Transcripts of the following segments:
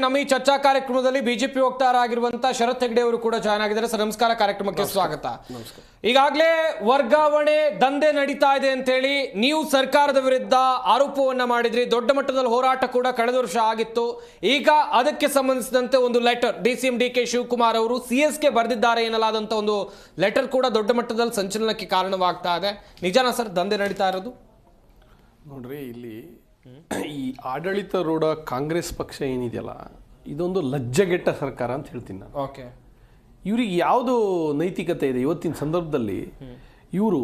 ನಮ್ಮ ಈ ಚರ್ಚಾ ಕಾರ್ಯಕ್ರಮದಲ್ಲಿ ಬಿಜೆಪಿ ವಕ್ತಾರರಾಗಿರುವಂತಹ ಶರತ್ ಹೆಗ್ಡೆ ಅವರು ಕೂಡ ಜಾಯ್ನ್ ಆಗಿದ್ದಾರೆ. ಸರ್ ನಮಸ್ಕಾರ, ಕಾರ್ಯಕ್ರಮಕ್ಕೆ ಸ್ವಾಗತ. ಈಗಾಗಲೇ ವರ್ಗಾವಣೆ ದಂಧೆ ನಡೀತಾ ಇದೆ ಅಂತ ಹೇಳಿ ನೀವು ಸರ್ಕಾರದ ವಿರುದ್ಧ ಆರೋಪವನ್ನ ಮಾಡಿದ್ರಿ. ದೊಡ್ಡ ಮಟ್ಟದಲ್ಲಿ ಹೋರಾಟ ಕೂಡ ಕಳೆದ ವರ್ಷ ಆಗಿತ್ತು. ಈಗ ಅದಕ್ಕೆ ಸಂಬಂಧಿಸಿದಂತೆ ಒಂದು ಲೆಟರ್ DCM DK ಶಿವಕುಮಾರ್ ಅವರು CSಗೆ ಬರೆದಿದ್ದಾರೆ ಎನ್ನಲಾದಂತ ಒಂದು ಲೆಟರ್ ಕೂಡ ದೊಡ್ಡ ಮಟ್ಟದಲ್ಲಿ ಸಂಚಲನಕ್ಕೆ ಕಾರಣವಾಗ್ತಾ ಇದೆ. ನಿಜಾನ ಸರ್ ದಂಧೆ ನಡೀತಾ ಇರೋದು? ನೋಡ್ರಿ, ಇಲ್ಲಿ ಈ ಆಡಳಿತಾರೂಢ ಕಾಂಗ್ರೆಸ್ ಪಕ್ಷ ಏನಿದೆಯಲ್ಲ, ಇದೊಂದು ಲಜ್ಜೆಗೆಟ್ಟ ಸರ್ಕಾರ ಅಂತ ಹೇಳ್ತೀನಿ ನಾನು. ಓಕೆ, ಇವ್ರಿಗೆ ಯಾವುದು ನೈತಿಕತೆ ಇದೆ? ಇವತ್ತಿನ ಸಂದರ್ಭದಲ್ಲಿ ಇವರು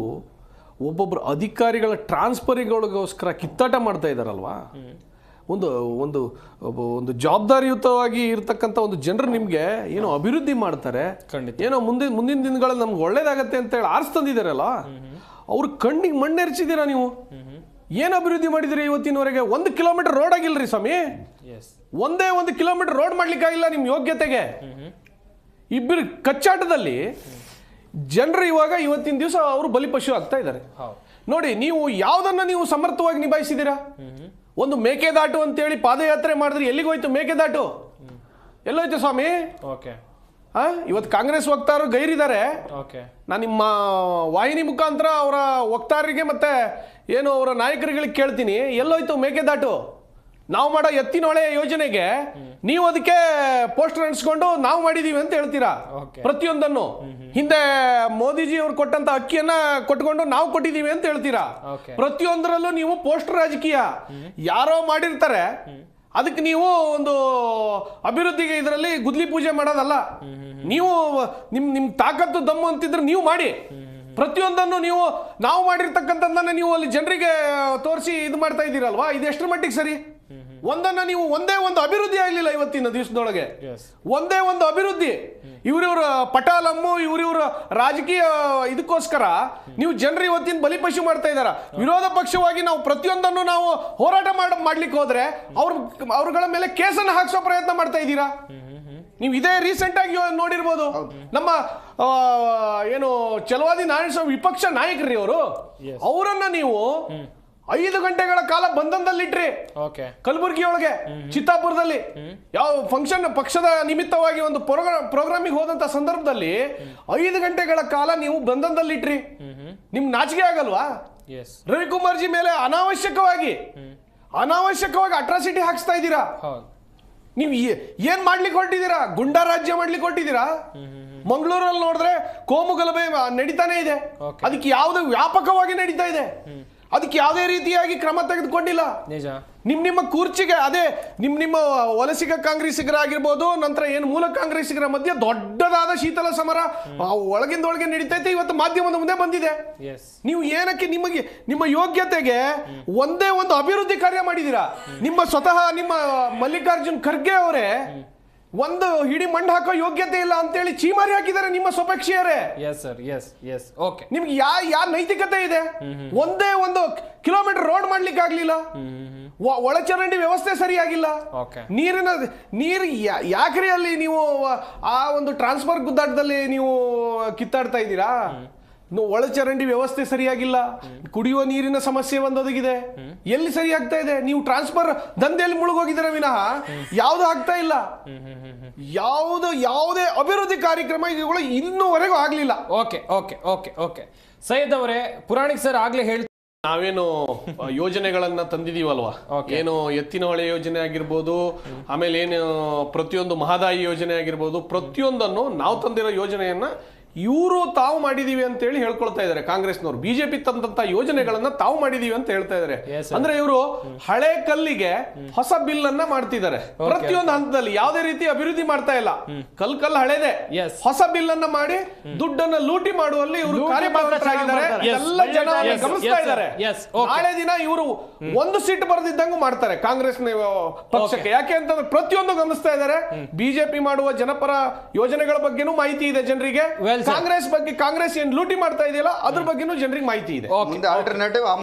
ಒಬ್ಬೊಬ್ಬರು ಅಧಿಕಾರಿಗಳ ಟ್ರಾನ್ಸ್ಫರಿಗಳಿಗೋಸ್ಕರ ಕಿತ್ತಾಟ ಮಾಡ್ತಾ ಇದ್ದಾರಲ್ವಾ. ಒಂದು ಒಂದು ಒಂದು ಜವಾಬ್ದಾರಿಯುತವಾಗಿ ಇರ್ತಕ್ಕಂಥ ಒಂದು ಜನರು ನಿಮಗೆ ಏನೋ ಅಭಿವೃದ್ಧಿ ಮಾಡ್ತಾರೆ, ಏನೋ ಮುಂದಿನ ದಿನಗಳಲ್ಲಿ ನಮ್ಗೆ ಒಳ್ಳೇದಾಗತ್ತೆ ಅಂತ ಹೇಳಿ ಆರಿಸ್ತಂದಿದ್ದಾರಲ್ಲ, ಅವ್ರ ಕಣ್ಣಿಗೆ ಮಣ್ಣೆರ್ಚಿದ್ದೀರಾ ನೀವು? ಏನು ಅಭಿವೃದ್ಧಿ ಮಾಡಿದಿರಿ ಇವತ್ತಿನವರೆಗೆ? 1 ಕಿಲೋಮೀಟರ್ ರೋಡ್ ಆಗಿಲ್ರಿ ಸ್ವಾಮಿ. ಒಂದೇ 1 ಕಿಲೋಮೀಟರ್ ರೋಡ್ ಮಾಡ್ಲಿಕ್ಕಾಗಿಲ್ಲ ನಿಮ್ಮ ಯೋಗ್ಯತೆಗೆ. ಇಬ್ಬರು ಕಚ್ಚಾಟದಲ್ಲಿ ಜನರು ಇವತ್ತಿನ ದಿವಸ ಅವರು ಬಲಿಪಶು ಆಗ್ತಾ ಇದ್ದಾರೆ. ನೋಡಿ, ನೀವು ಯಾವುದನ್ನ ನೀವು ಸಮರ್ಥವಾಗಿ ನಿಭಾಯಿಸಿದ್ದೀರಾ? ಒಂದು ಮೇಕೆದಾಟು ಅಂತೇಳಿ ಪಾದಯಾತ್ರೆ ಮಾಡಿದ್ರಿ, ಎಲ್ಲಿಗೋಯ್ತು ಮೇಕೆದಾಟು? ಎಲ್ಲೋಯ್ತು ಸ್ವಾಮಿ? ಇವತ್ತು ಕಾಂಗ್ರೆಸ್ ವಕ್ತಾರರು ಗೈರಿದ್ದಾರೆ. ನಾನು ನಿಮ್ಮ ವಾಹಿನಿ ಮುಖಾಂತರ ಅವರ ವಕ್ತಾರರಿಗೆ ಮತ್ತೆ ಏನು ಅವರ ನಾಯಕರುಗಳಿಗೆ ಕೇಳ್ತೀನಿ, ಎಲ್ಲೋಯ್ತು ಮೇಕೆದಾಟು? ನಾವು ಮಾಡೋ ಎತ್ತಿನೊಳೆ ಯೋಜನೆಗೆ ನೀವು ಅದಕ್ಕೆ ಪೋಸ್ಟರ್ ಅಂಟಿಸ್ಕೊಂಡು ನಾವು ಮಾಡಿದೀವಿ ಅಂತ ಹೇಳ್ತೀರಾ. ಪ್ರತಿಯೊಂದನ್ನು ಹಿಂದೆ ಮೋದಿಜಿ ಅವ್ರು ಕೊಟ್ಟಂತ ಅಕ್ಕಿಯನ್ನ ಕೊಟ್ಕೊಂಡು ನಾವು ಕೊಟ್ಟಿದೀವಿ ಅಂತ ಹೇಳ್ತೀರಾ. ಪ್ರತಿಯೊಂದರಲ್ಲೂ ನೀವು ಪೋಸ್ಟರ್ ರಾಜಕೀಯ. ಯಾರೋ ಮಾಡಿರ್ತಾರೆ, ಅದಕ್ಕೆ ನೀವು ಒಂದು ಅಭಿವೃದ್ಧಿಗೆ ಇದರಲ್ಲಿ ಗುದ್ಲಿ ಪೂಜೆ ಮಾಡೋದಲ್ಲ. ನೀವು ನಿಮ್ ತಾಕತ್ತು ದಮ್ಮು ಅಂತಿದ್ರೆ ನೀವು ಮಾಡಿ. ಪ್ರತಿಯೊಂದನ್ನು ನಾವು ಮಾಡಿರ್ತಕ್ಕಂಥದ್ದನ್ನ ನೀವು ಅಲ್ಲಿ ಜನರಿಗೆ ತೋರಿಸಿ ಇದು ಮಾಡ್ತಾ ಇದ್ದೀರಲ್ವಾ, ಇದು ಎಷ್ಟರ ಮಟ್ಟಿಗೆ ಸರಿ? ನೀವು ಒಂದೇ ಒಂದು ಅಭಿವೃದ್ಧಿ ಆಗಲಿಲ್ಲ ಇವತ್ತಿನ ದಿವಸದೊಳಗೆ. ಒಂದೇ ಒಂದು ಅಭಿವೃದ್ಧಿ. ಇವ್ರಿವ್ರ ಪಟಾಲಮ್ಮು, ಇವ್ರಿವ್ರ ರಾಜಕೀಯ ಇದಕ್ಕೋಸ್ಕರ ನೀವು ಜನರು ಇವತ್ತಿನ ಬಲಿಪಶು ಮಾಡ್ತಾ ಇದ್ದಾರ. ವಿರೋಧ ಪಕ್ಷವಾಗಿ ನಾವು ಪ್ರತಿಯೊಂದನ್ನು ನಾವು ಹೋರಾಟ ಮಾಡ್ಲಿಕ್ಕೆ ಹೋದ್ರೆ ಅವ್ರಗಳ ಮೇಲೆ ಕೇಸನ್ನು ಹಾಕಿಸೋ ಪ್ರಯತ್ನ ಮಾಡ್ತಾ ಇದ್ದೀರಾ. ನೀವು ಇದೇ ರೀಸೆಂಟ್ ಆಗಿ ನೋಡಿರ್ಬೋದು, ನಮ್ಮ ಏನು ಛಲವಾದಿ ನಾರಾಯಣಸ್ವಾಮಿ ವಿಪಕ್ಷ ನಾಯಕರಿ ಅವರು, ಅವರನ್ನ ನೀವು 5 ಗಂಟೆಗಳ ಕಾಲ ಬಂಧನದಲ್ಲಿಟ್ರಿ. ಕಲಬುರಗಿ ಒಳಗೆ, ಚಿತ್ತಾಪುರದಲ್ಲಿ ಯಾವ ಫಂಕ್ಷನ್ ಪಕ್ಷದ ನಿಮಿತ್ತವಾಗಿ ಒಂದು ಪ್ರೋಗ್ರಾಮಿಗೆ ಹೋದಂತ ಸಂದರ್ಭದಲ್ಲಿ 5 ಗಂಟೆಗಳ ಕಾಲ ನೀವು ಬಂಧನದಲ್ಲಿಟ್ರಿ. ನಿಮ್ಗೆ ನಾಚಿಕೆ ಆಗಲ್ವಾ? ರವಿಕುಮಾರ್ ಜಿ ಮೇಲೆ ಅನಾವಶ್ಯಕವಾಗಿ ಅಟ್ರಾಸಿಟಿ ಹಾಕ್ಸ್ತಾ ಇದ್ದೀರಾ. ನೀವು ಏನ್ ಮಾಡ್ಲಿಕ್ಕೆ ಹೊರಟಿದ್ದೀರಾ? ಗುಂಡಾ ರಾಜ್ಯ ಮಾಡ್ಲಿಕ್ಕೆ ಹೊರಟಿದ್ದೀರಾ. ಮಂಗಳೂರಲ್ಲಿ ನೋಡಿದ್ರೆ ಕೋಮು ಗಲಭೆ ನಡೀತಾನೆ ಇದೆ. ಅದಕ್ಕೆ ಯಾವುದೇ ವ್ಯಾಪಕವಾಗಿ ನಡೀತಾ ಇದೆ. ಅದಕ್ಕೆ ಯಾವುದೇ ರೀತಿಯಾಗಿ ಕ್ರಮ ತೆಗೆದುಕೊಂಡಿಲ್ಲ. ನಿಮ್ಮ ಕುರ್ಚಿಗೆ ಅದೇ ನಿಮ್ಮ ವಲಸಿಗ ಕಾಂಗ್ರೆಸ್ಸಿಗರಾಗಿರ್ಬೋದು, ನಂತರ ಏನು ಮೂಲ ಕಾಂಗ್ರೆಸ್ಸಿಗರ ಮಧ್ಯೆ ದೊಡ್ಡದಾದ ಶೀತಲ ಸಮರ ಒಳಗಿಂದೊಳಗೆ ನಡೀತೈತೆ. ಇವತ್ತು ಮಾಧ್ಯಮದ ಮುಂದೆ ಬಂದಿದೆ. ನೀವು ಏನಕ್ಕೆ ನಿಮ್ಮ ಯೋಗ್ಯತೆಗೆ ಒಂದೇ ಒಂದು ಅಭಿವೃದ್ಧಿ ಕಾರ್ಯ ಮಾಡಿದ್ದೀರಾ? ಸ್ವತಃ ನಿಮ್ಮ ಮಲ್ಲಿಕಾರ್ಜುನ್ ಖರ್ಗೆ ಅವರೇ ಒಂದು ಹಿಡಿ ಮಣ್ಣು ಹಾಕೋ ಯೋಗ್ಯತೆ ಇಲ್ಲ ಅಂತೇಳಿ ಚೀಮಾರಿ ಹಾಕಿದ್ದಾರೆ ನಿಮ್ಮ ಸ್ವಪಕ್ಷೀಯರೇ. ನಿಮ್ಗೆ ಯಾ ನೈತಿಕತೆ ಇದೆ? ಒಂದೇ 1 ಕಿಲೋಮೀಟರ್ ರೋಡ್ ಮಾಡ್ಲಿಕ್ಕೆ ಆಗ್ಲಿಲ್ಲ. ಒಳಚರಂಡಿ ವ್ಯವಸ್ಥೆ ಸರಿಯಾಗಿಲ್ಲ. ನೀರು ಯಾಕ್ರಿ ಅಲ್ಲಿ ನೀವು ಆ ಒಂದು ಟ್ರಾನ್ಸ್ಫರ್ ಗುದ್ದಾಟದಲ್ಲಿ ನೀವು ಕಿತ್ತಾಡ್ತಾ ಇದ್ದೀರಾ? ಒಳಚರಂಡಿ ವ್ಯವಸ್ಥೆ ಸರಿಯಾಗಿಲ್ಲ. ಕುಡಿಯುವ ನೀರಿನ ಸಮಸ್ಯೆ ಒಂದೊದಗಿದೆ. ಎಲ್ಲಿ ಸರಿ ಆಗ್ತಾ ಇದೆ? ನೀವು ಟ್ರಾನ್ಸ್ಫರ್ ದಂಧೆಯಲ್ಲಿ ಮುಳುಗೋಗಿದ್ದೀರ ವಿನಃ ಯಾವುದು ಆಗ್ತಾ ಇಲ್ಲ. ಯಾವುದೇ ಅಭಿವೃದ್ಧಿ ಕಾರ್ಯಕ್ರಮಗಳು ಇನ್ನೂವರೆಗೂ ಆಗ್ಲಿಲ್ಲ. ಸೈಯದ್ ಅವರೇ, ಪುರಾಣಿಕ್ ಸರ್ ಆಗ್ಲೇ ಹೇಳ್ತಾರೆ, ನಾವೇನು ಯೋಜನೆಗಳನ್ನ ತಂದಿದೀವಲ್ವಾ, ಏನು ಎತ್ತಿನ ಹೊಳೆ ಯೋಜನೆ ಆಗಿರ್ಬೋದು, ಆಮೇಲೆ ಏನು ಪ್ರತಿಯೊಂದು ಮಹದಾಯಿ ಯೋಜನೆ ಆಗಿರ್ಬೋದು, ಪ್ರತಿಯೊಂದನ್ನು ನಾವು ತಂದಿರೋ ಯೋಜನೆಯನ್ನ ಇವರು ತಾವು ಮಾಡಿದೀವಿ ಅಂತ ಹೇಳಿ ಹೇಳ್ಕೊಳ್ತಾ ಇದ್ದಾರೆ. ಕಾಂಗ್ರೆಸ್ನವರು ಬಿಜೆಪಿ ತಂದಂತ ಯೋಜನೆಗಳನ್ನ ತಾವು ಮಾಡಿದೀವಿ ಅಂತ ಹೇಳ್ತಾ ಇದ್ದಾರೆ. ಅಂದ್ರೆ ಇವರು ಹಳೆ ಕಲ್ಲಿಗೆ ಹೊಸ ಬಿಲ್ ಅನ್ನ ಮಾಡ್ತಿದ್ದಾರೆ. ಪ್ರತಿಯೊಂದು ಹಂತದಲ್ಲಿ ಯಾವುದೇ ರೀತಿ ಅಭಿವೃದ್ಧಿ ಮಾಡ್ತಾ ಇಲ್ಲ. ಕಲ್ ಹಳೆದೆ, ಹೊಸ ಬಿಲ್ ಅನ್ನ ಮಾಡಿ ದುಡ್ಡನ್ನ ಲೂಟಿ ಮಾಡುವಲ್ಲಿ ಇವರು ಕಾರ್ಯಪ್ರವೃತ್ತರಾಗಿದ್ದಾರೆ. ಎಲ್ಲ ಜನ ಗಮನಿಸ್ತಾ ಇದ್ದಾರೆ. ನಾಳೆ ದಿನ ಇವರು 1 ಸೀಟ್ ಬರೆದಿದ್ದಂಗೂ ಮಾಡ್ತಾರೆ ಕಾಂಗ್ರೆಸ್ ಪಕ್ಷಕ್ಕೆ. ಯಾಕೆ ಅಂತಂದ್ರೆ ಪ್ರತಿಯೊಂದು ಗಮನಿಸ್ತಾ ಇದ್ದಾರೆ. ಬಿಜೆಪಿ ಮಾಡುವ ಜನಪರ ಯೋಜನೆಗಳ ಬಗ್ಗೆನೂ ಮಾಹಿತಿ ಇದೆ ಜನರಿಗೆ. ಕಾಂಗ್ರೆಸ್ ಏನ್ ಲೂಟಿ ಮಾಡ್ತಾ ಇದೆಯಲ್ಲ ಅದ್ರ ಬಗ್ಗೆನೂ ಜನರಿಗೆ ಮಾಹಿತಿ ಇದೆ.